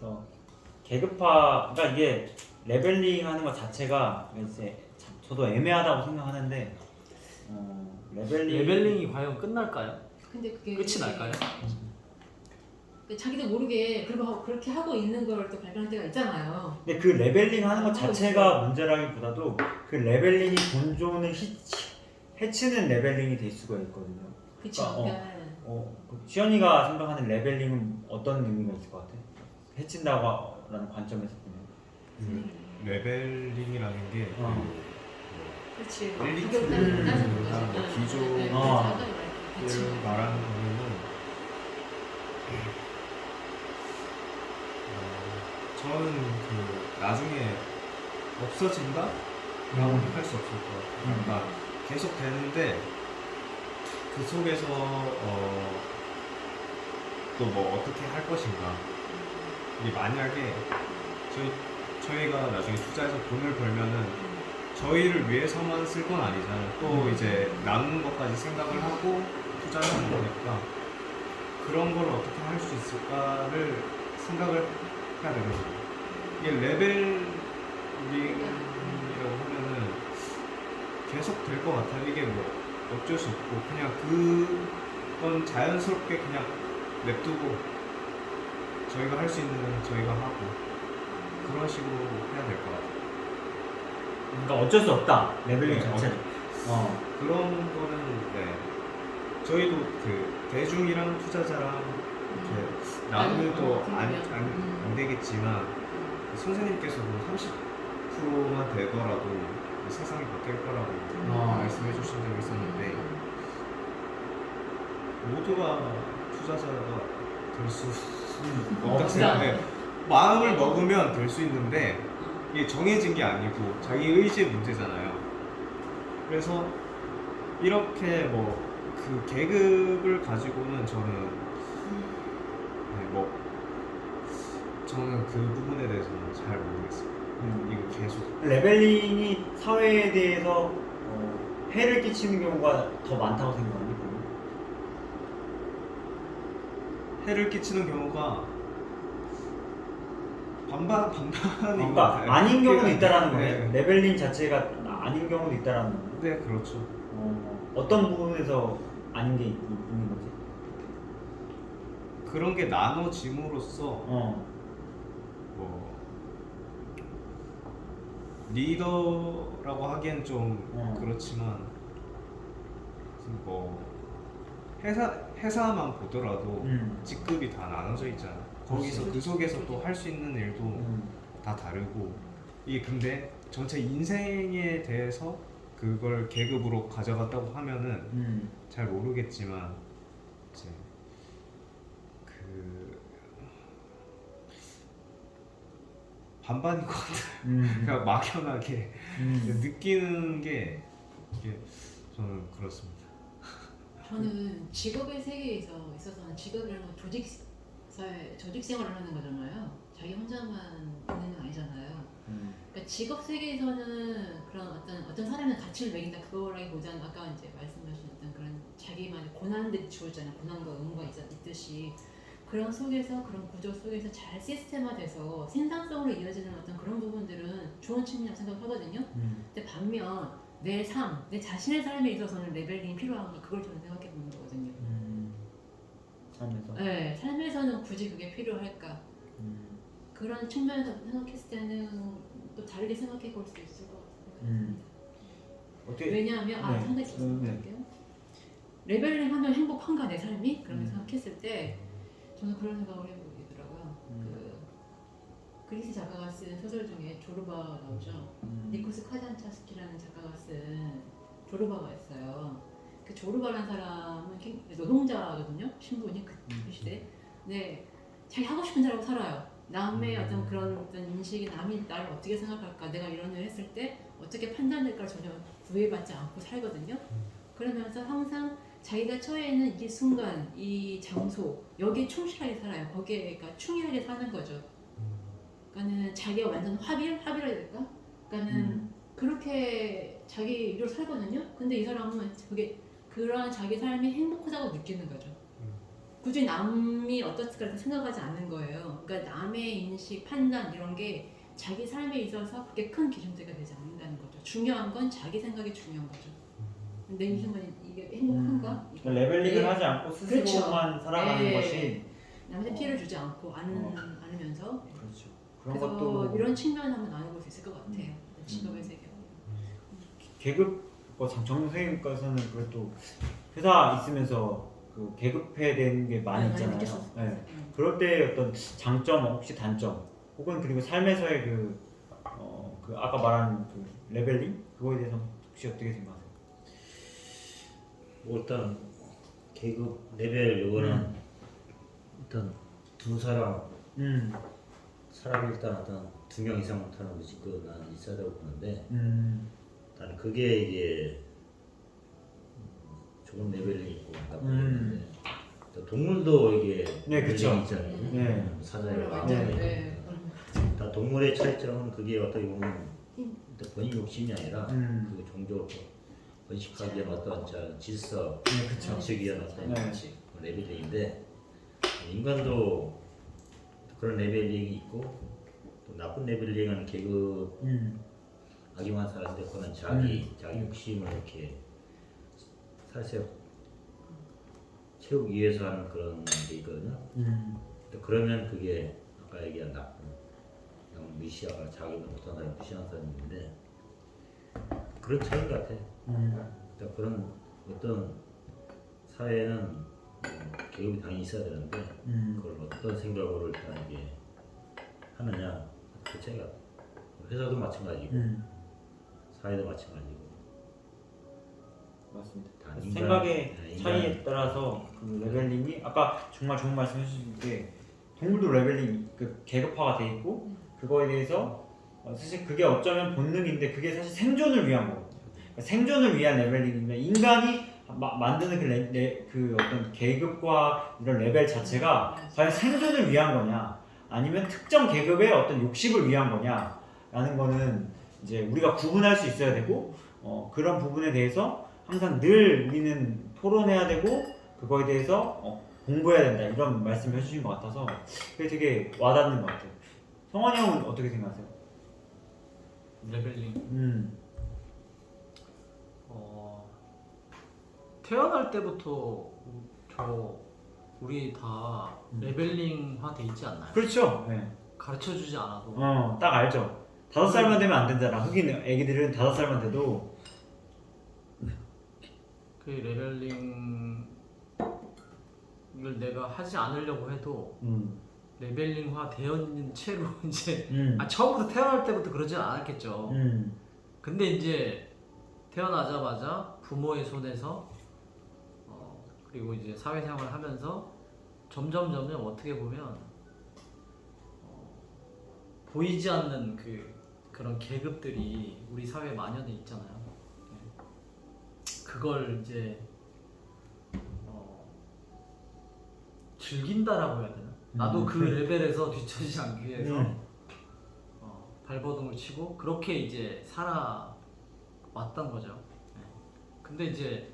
그래서 계급화가 이게 레벨링하는 것 자체가 이제 저도 애매하다고 생각하는데 레벨링이 과연 끝날까요? 근데 그게 끝이 날까요? 자기도 모르게 그렇게 하고 있는 걸 또 발견할 때가 있잖아요. 근데 그 레벨링하는 것 자체가 문제라기보다도 그 레벨링이 본존을 해치는 레벨링이 될 수가 있거든요. 그쵸. 시연이가 생각하는 레벨링은 어떤 의미가 있을 것 같아? 해친다고라는 관점에서 보면. 레벨링이라는 게 그렇지. 엘리트 기존 말하는 거는 저는 그 나중에 없어진다? 라고 할 수 없을 것 같아요. 그러니까 계속 되는데 그 속에서 또 뭐 어떻게 할 것인가. 이게 만약에 저희가 나중에 투자해서 돈을 벌면은 저희를 위해서만 쓸 건 아니잖아요. 또 이제 나누는 것까지 생각을 하고 투자를 하는 거니까 그런 걸 어떻게 할 수 있을까를 생각을 해야 되거든요. 이게 레벨링이라고 하면은 계속 될 것 같아요. 이게 뭐 어쩔 수 없고 그냥 그건 자연스럽게 그냥 냅두고 저희가 할 수 있는 건 저희가 하고 그런 식으로 해야 될 것 같아요. 그러니까 어쩔 수 없다. 레벨링 네, 자체는. 그런 거는 저희도 그 대중이랑 투자자랑 이렇게 나누면 또 안 되겠지만 선생님께서도 30%만 되더라도 세상이 바뀔 거라고 말씀해 주신 적이 있었는데 모두가 투자자가 될 수 없다고 생각해요. 마음을 먹으면 될 수 있는데 이게 정해진 게 아니고 자기 의지의 문제잖아요. 그래서 이렇게 뭐 그 계급을 가지고는 저는 그 부분에 대해서는 잘 모르겠어요. 이거 계속 레벨링이 사회에 대해서 해를 끼치는 경우가 더 많다고 생각하니? 해를 끼치는 경우가 반반인 것 그러니까 같아요. 아닌 경우도 있다라는 거네. 네. 레벨링 자체가 아닌 경우도 있다라는 거네. 네, 그렇죠. 어떤 부분에서 아닌 게 있는 거지? 그런 게 나눠짐으로써 뭐 리더라고 하기엔 좀 그렇지만 뭐 회사만 보더라도 직급이 다 나눠져 있잖아. 거기서 그 속에서 또 할 수 있는 일도 다 다르고 이게 근데 전체 인생에 대해서 그걸 계급으로 가져갔다고 하면은 잘 모르겠지만 이제 그 반반인 것 같아요. 그냥 막연하게 느끼는 게 이게 저는 그렇습니다. 저는 직업의 세계에서 있어서는 직업이라는 건 조직 생활을 하는 거잖아요. 자기 혼자만 있는 건 아니잖아요. 그러니까 직업 세계에서는 그런 어떤 사람의 가치를 매긴다 그거라기보다는 아까 이제 말씀하신 어떤 그런 자기만의 고난들이 주어지잖아요. 고난과 의무가 있듯이 그런 속에서 그런 구조 속에서 잘 시스템화돼서 생산성으로 이어지는 어떤 그런 부분들은 좋은 측면이라고 생각하거든요. 근데 반면 내 삶, 내 자신의 삶에 있어서는 레벨링이 필요한 거 그걸 저는 생각해 보는 거거든요. 삶에서? 네, 삶에서는 굳이 그게 필요할까? 그런 측면에서 생각했을 때는 또 다르게 생각해 볼 수 있을 것 같습니다. 왜냐하면 상당히 말씀드릴게요. 레벨링 하면 행복한가 내 삶이? 그런 생각했을 때 저는 그런 생각을 해보더라고요. 그리스 작가가 쓴 소설 중에 조르바 나오죠. 니코스 카잔차스키라는 작가가 쓴 조르바가 있어요. 그 조르바라는 사람은 노동자거든요. 신분이 그 시대. 네, 자기 하고 싶은 대로 살아요. 남의 어떤 그런 어떤 인식이 남이 나를 어떻게 생각할까, 내가 이런 일을 했을 때 어떻게 판단될까 전혀 구애받지 않고 살거든요. 그러면서 항상 자기가 처해 있는 이 순간, 이 장소, 여기에 충실하게 살아요. 거기에 그러니까 충실하게 사는 거죠. 그러니까는 자기가 완전 합의라 해야 될까? 그러니까는 그렇게 자기 일로 살거든요. 근데 이 사람은 그게 그런 자기 삶이 행복하다고 느끼는 거죠. 굳이 남이 어떻을까 생각하지 않는 거예요. 그러니까 남의 인식, 판단 이런 게 자기 삶에 있어서 그게 큰 기준대가 되지 않는다는 거죠. 중요한 건 자기 생각이 중요한 거죠. 내 인생은 이게 행복한가? 그러니까 레벨링을 네. 하지 않고 스스로만 그렇죠. 살아가는 네. 것이 남한테 피해를 주지 않고 않으면서 그렇죠. 그런 그래서 것도 이런 측면을 한번 나눠볼 수 있을 것 같아요. 직업의 세계. 계급 정정 선생님께서는 그래도 회사 있으면서 그 계급해야 되는 게 많이 있잖아요. 느꼈었어요. 네. 그럴 때 어떤 장점 혹시 단점 혹은 그리고 삶에서의 그 아까 말한 그 레벨링 그거에 대해서 혹시 어떻게 생각하세요? 뭐 일단 계급 레벨 요거는 일단 두 사람 사람이 일단 어떤 2명 이상 못하는 것이 나는 있어야 되고 보는데 나는 그게 이게 좋은 레벨링이 있고 나쁜 레벨인데 동물도 이게 네, 그쵸. 레벨링이 있잖아요. 네. 사자의 맞아요. 왕자가 네. 다 동물의 차이점은 그게 어떻게 보면 일단 본인 욕심이 아니라 그 종족 번식하기 위한 어떤 질서, 네, 그쵸. 지키기 위한 어떤 네. 레벨링인데 인간도 그런 레벨링이 있고 또 나쁜 레벨링은 계급 악용한 사람인데 그거는 자기 욕심을 이렇게 살색 채우기 위해서 하는 그런 게 있거든요. 또 그러면 그게 아까 얘기한 나쁜 그냥 무시하거나 자기는 못한 사람이 무시하는 사람인데 그런 차이 같아. 그러니까 그런 어떤 사회는 계급이 당연히 있어야 되는데 그걸 어떤 생각으로 일단 이게 하느냐 그 차이가 회사도 마찬가지고 사회도 마찬가지고 맞습니다. 다 생각의 인간, 차이에 따라서 그 레벨링이 아까 정말 좋은 말씀 해주신 게 동물도 레벨링 그 계급화가 돼 있고 그거에 대해서 사실 그게 어쩌면 본능인데 그게 사실 생존을 위한 거거든요. 그러니까 생존을 위한 레벨링이면 인간이 만드는 그 어떤 계급과 이런 레벨 자체가 과연 생존을 위한 거냐 아니면 특정 계급의 어떤 욕심을 위한 거냐라는 거는 이제 우리가 구분할 수 있어야 되고 그런 부분에 대해서 항상 늘 우리는 토론해야 되고 그거에 대해서 공부해야 된다 이런 말씀 해주신 것 같아서 그게 되게 와닿는 것 같아요. 성환이 형은 어떻게 생각하세요? 레벨링. 태어날 때부터 우리 다 레벨링화 돼 있지 않나요? 그렇죠. 네. 가르쳐 주지 않아도. 딱 알죠. 5살만 되면 안 된잖아. 흑인 애기들은 5살만 돼도 그 레벨링을 내가 하지 않으려고 해도 레벨링화 되어 있는 채로 이제 처음부터 태어날 때부터 그러진 않았겠죠. 근데 이제 태어나자마자 부모의 손에서 그리고 이제 사회생활을 하면서 점점 어떻게 보면 보이지 않는 그런 계급들이 우리 사회에 만연해 있잖아요. 그걸 이제 즐긴다라고 해야 되나? 나도 그 레벨에서 뒤처지지 않기 위해서 발버둥을 치고 그렇게 이제 살아왔던 거죠. 근데 이제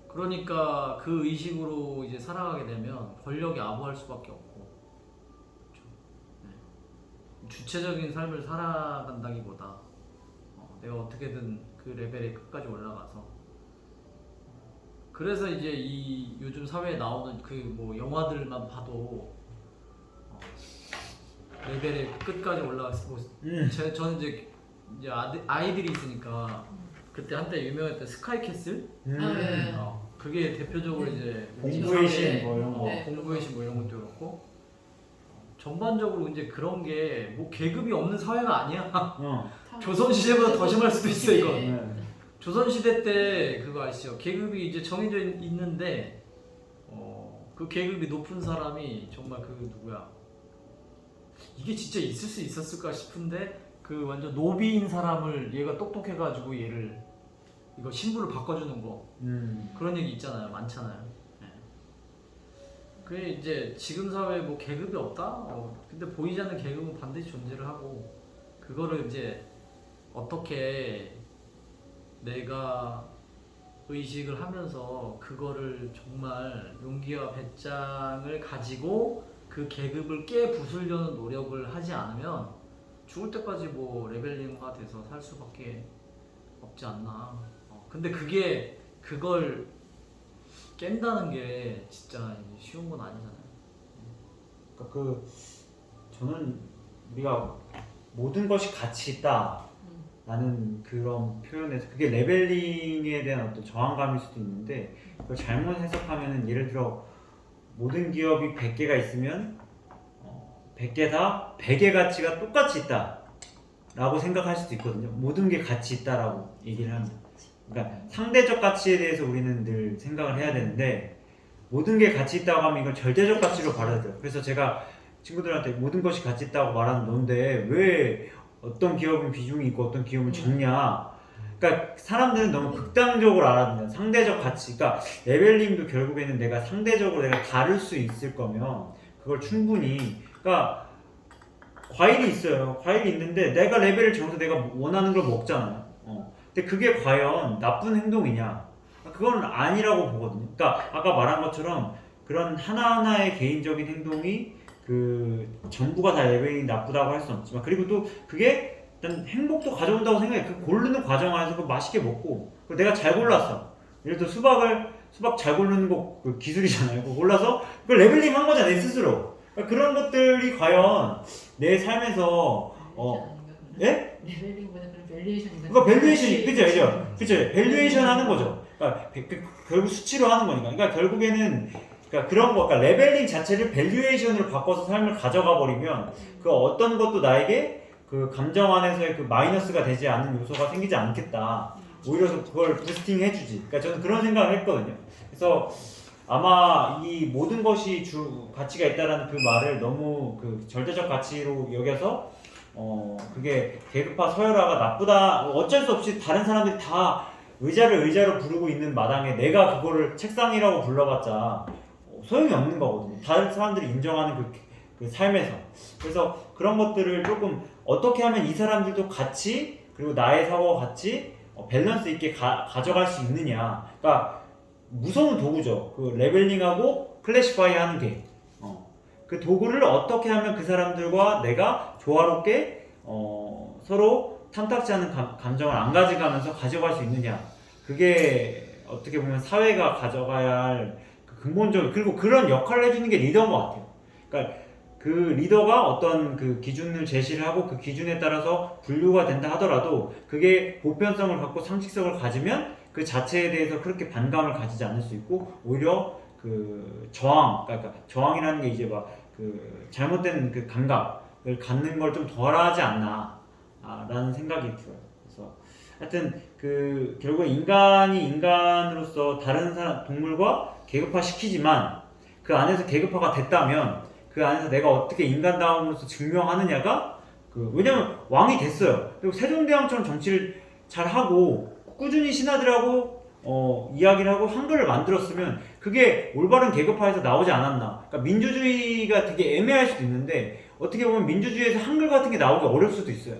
그러니까 그 의식으로 이제 살아가게 되면 권력이 아부할 수밖에 없고 그렇죠? 주체적인 삶을 살아간다기보다 내가 어떻게든 그 레벨에 끝까지 올라가서 그래서 이제 이 요즘 사회에 나오는 그 뭐 영화들만 봐도 레벨에 끝까지 올라가서 저는 이제 아이들이 있으니까 그때 한때 유명했던 스카이캐슬 네. 그게 대표적으로 이제 공부의 신 뭐 이런 거. 공부의 신 뭐 이런 것도 그렇고 전반적으로 이제 그런 게 뭐 계급이 없는 사회가 아니야. 조선 시대보다 더 심할 수도 있어 이거. 네. 조선 시대 때 그거 아시죠? 계급이 이제 정해져 있는데 그 계급이 높은 사람이 정말 그 누구야? 이게 진짜 있을 수 있었을까 싶은데 그 완전 노비인 사람을 얘가 똑똑해가지고 얘를 이거 신분을 바꿔주는 거 그런 얘기 있잖아요, 많잖아요. 네. 그게 이제 지금 사회에 뭐 계급이 없다? 근데 보이지 않는 계급은 반드시 존재를 하고 그거를 이제 어떻게 내가 의식을 하면서 그거를 정말 용기와 배짱을 가지고 그 계급을 깨부수려는 노력을 하지 않으면 죽을 때까지 뭐 레벨링화 돼서 살 수밖에 없지 않나. 근데 그걸 깬다는 게 진짜 쉬운 건 아니잖아요. 그러니까 저는 우리가 모든 것이 가치 있다 라는 그런 표현에서 그게 레벨링에 대한 어떤 저항감일 수도 있는데 그걸 잘못 해석하면은 예를 들어 모든 기업이 100개가 있으면 100개 다 100의 가치가 똑같이 있다 라고 생각할 수도 있거든요. 모든 게 가치 있다라고 얘기를 하면 그러니까 상대적 가치에 대해서 우리는 늘 생각을 해야 되는데 모든 게 가치 있다고 하면 이걸 절대적 가치로 받아들여요. 그래서 제가 친구들한테 모든 것이 가치 있다고 말하는 건데 왜 어떤 기업은 비중이 있고 어떤 기업은 적냐. 그러니까 사람들은 너무 극단적으로 알아듣는 상대적 가치. 그러니까 레벨링도 결국에는 내가 상대적으로 내가 다룰 수 있을 거면 그걸 충분히. 그러니까 과일이 있어요. 과일이 있는데 내가 레벨을 정해서 내가 원하는 걸 먹잖아요. 근데 그게 과연 나쁜 행동이냐? 그건 아니라고 보거든요. 그러니까 아까 말한 것처럼 그런 하나하나의 개인적인 행동이 그 전부가 다 레벨이 나쁘다고 할 수는 없지만 그리고 또 그게 일단 행복도 가져온다고 생각해. 그 고르는 과정 안에서 그 맛있게 먹고 내가 잘 골랐어. 예를 들어 수박 잘 고르는 거 그 기술이잖아요. 그거 골라서 그걸 레벨링 한 거잖아 내 스스로. 그러니까 그런 것들이 과연 내 삶에서 예? 레벨링보다 그런 밸류에이션인가? 그거 밸류에이션이 그죠? 밸류에이션 하는 거죠. 그러니까 결국 수치로 하는 거니까. 그러니까 결국에는 그러니까 그런 거, 그러니까 레벨링 자체를 밸류에이션으로 바꿔서 삶을 가져가 버리면 그 어떤 것도 나에게 그 감정 안에서의 그 마이너스가 되지 않는 요소가 생기지 않겠다. 오히려 그걸 부스팅 해주지. 그러니까 저는 그런 생각을 했거든요. 그래서 아마 이 모든 것이 가치가 있다라는 그 말을 너무 그 절대적 가치로 여겨서 그게 계급화 서열화가 나쁘다. 어쩔 수 없이 다른 사람들이 다 의자로 부르고 있는 마당에 내가 그거를 책상이라고 불러봤자 소용이 없는 거거든요. 다른 사람들이 인정하는 그 삶에서. 그래서 그런 것들을 조금 어떻게 하면 이 사람들도 같이 그리고 나의 사고와 같이 밸런스 있게 가져갈 수 있느냐. 그러니까 무서운 도구죠. 그 레벨링하고 클래시파이 하는 게. 그 도구를 어떻게 하면 그 사람들과 내가 조화롭게 서로 탐탁지 않은 감정을 안 가져가면서 가져갈 수 있느냐. 그게 어떻게 보면 사회가 가져가야 할 근본적인 그리고 그런 역할을 해주는 게 리더인 것 같아요. 그러니까 그 리더가 어떤 그 기준을 제시를 하고 그 기준에 따라서 분류가 된다 하더라도 그게 보편성을 갖고 상식성을 가지면 그 자체에 대해서 그렇게 반감을 가지지 않을 수 있고 오히려 그 그러니까 저항이라는 게 이제 막 그 잘못된 그 감각을 갖는 걸 좀 덜하지 않나 라는 생각이 들어요. 그래서 하여튼 그 결국 인간이 인간으로서 다른 동물과 계급화 시키지만 그 안에서 계급화가 됐다면 그 안에서 내가 어떻게 인간다움으로서 증명하느냐가 왜냐면 왕이 됐어요. 그리고 세종대왕처럼 정치를 잘 하고 꾸준히 신하들하고 이야기를 하고 한글을 만들었으면 그게 올바른 계급화에서 나오지 않았나. 그러니까 민주주의가 되게 애매할 수도 있는데 어떻게 보면 민주주의에서 한글 같은 게 나오기 어려울 수도 있어요.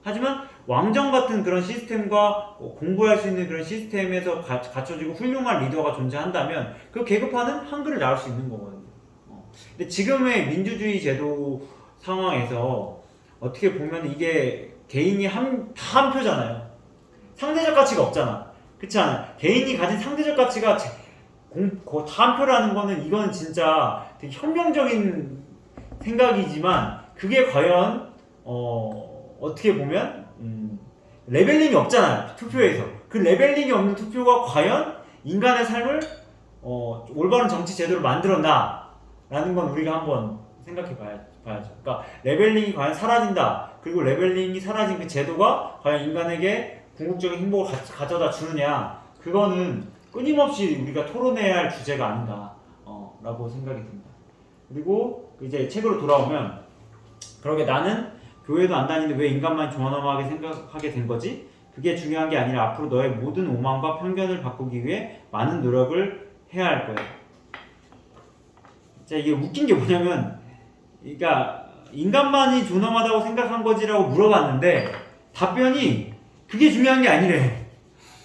하지만 왕정 같은 그런 시스템과 공부할 수 있는 그런 시스템에서 갖춰지고 훌륭한 리더가 존재한다면 그 계급화는 한글을 나올 수 있는 거거든요. 근데 지금의 민주주의 제도 상황에서 어떻게 보면 이게 개인이 다 한 표잖아요. 상대적 가치가 없잖아. 그렇지 않아요? 개인이 가진 상대적 가치가 다 한 표라는 거는 이건 진짜 되게 혁명적인 생각이지만 그게 과연 어떻게 보면 레벨링이 없잖아요. 투표에서. 그 레벨링이 없는 투표가 과연 인간의 삶을 올바른 정치 제도를 만들었나 라는 건 우리가 한번 생각해 봐야죠. 그러니까 레벨링이 과연 사라진다. 그리고 레벨링이 사라진 그 제도가 과연 인간에게 궁극적인 행복을 가져다 주느냐. 그거는 끊임없이 우리가 토론해야 할 주제가 아닌가 라고 생각이 듭니다. 그리고 이제 책으로 돌아오면 그러게 나는 교회도 안 다니는데 왜 인간만 존엄하게 생각하게 된 거지? 그게 중요한 게 아니라 앞으로 너의 모든 오만과 편견을 바꾸기 위해 많은 노력을 해야 할 거야. 자, 이게 웃긴 게 뭐냐면 그러니까 인간만이 존엄하다고 생각한 거지라고 물어봤는데 답변이 그게 중요한 게 아니래.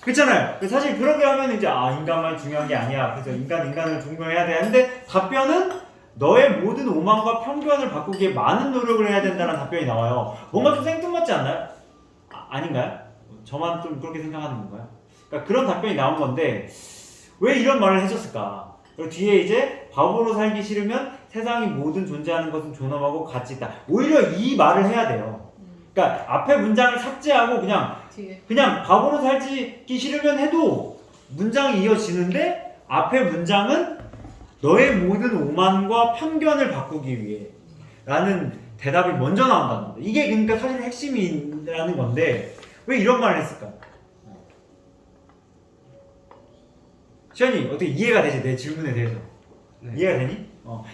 그렇잖아요. 사실 그렇게 하면 이제 인간만이 중요한 게 아니야. 그래서 인간을 존경해야 돼. 근데 답변은 너의 모든 오만과 편견을 바꾸기에 많은 노력을 해야 된다는 답변이 나와요. 뭔가 좀 생뚱맞지 않나요? 아닌가요? 저만 좀 그렇게 생각하는 건가요? 그러니까 그런 답변이 나온 건데 왜 이런 말을 해줬을까? 그리고 뒤에 이제 바보로 살기 싫으면 세상이 모든 존재하는 것은 존엄하고 가치 있다. 오히려 이 말을 해야 돼요. 그러니까 앞에 문장을 삭제하고 그냥 바보로 살기 싫으면 해도 문장이 이어지는데 앞에 문장은 너의 모든 오만과 편견을 바꾸기 위해 라는 대답이 먼저 나온다는 거예요. 이게 그러니까 사실 핵심이라는 건데 왜 이런 말을 했을까? 시현이 어떻게 이해가 되지? 내 질문에 대해서 네. 이해가 되니?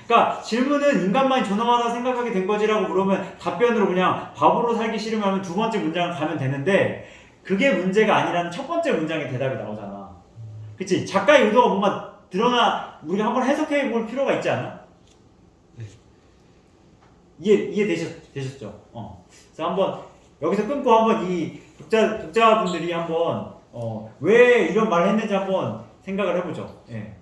그러니까 질문은 인간만이 존엄하다 생각하게 된 거지라고 물으면 답변으로 그냥 바보로 살기 싫으면 하면 두 번째 문장을 가면 되는데 그게 문제가 아니라는 첫 번째 문장의 대답이 나오잖아. 그치? 작가의 의도가 뭔가 드러나 우리가 한번 해석해 볼 필요가 있지 않아? 네. 이해되셨죠? 그래서 한번 여기서 끊고 한번 이 독자분들이 한번 왜 이런 말을 했는지 한번 생각을 해보죠. 예.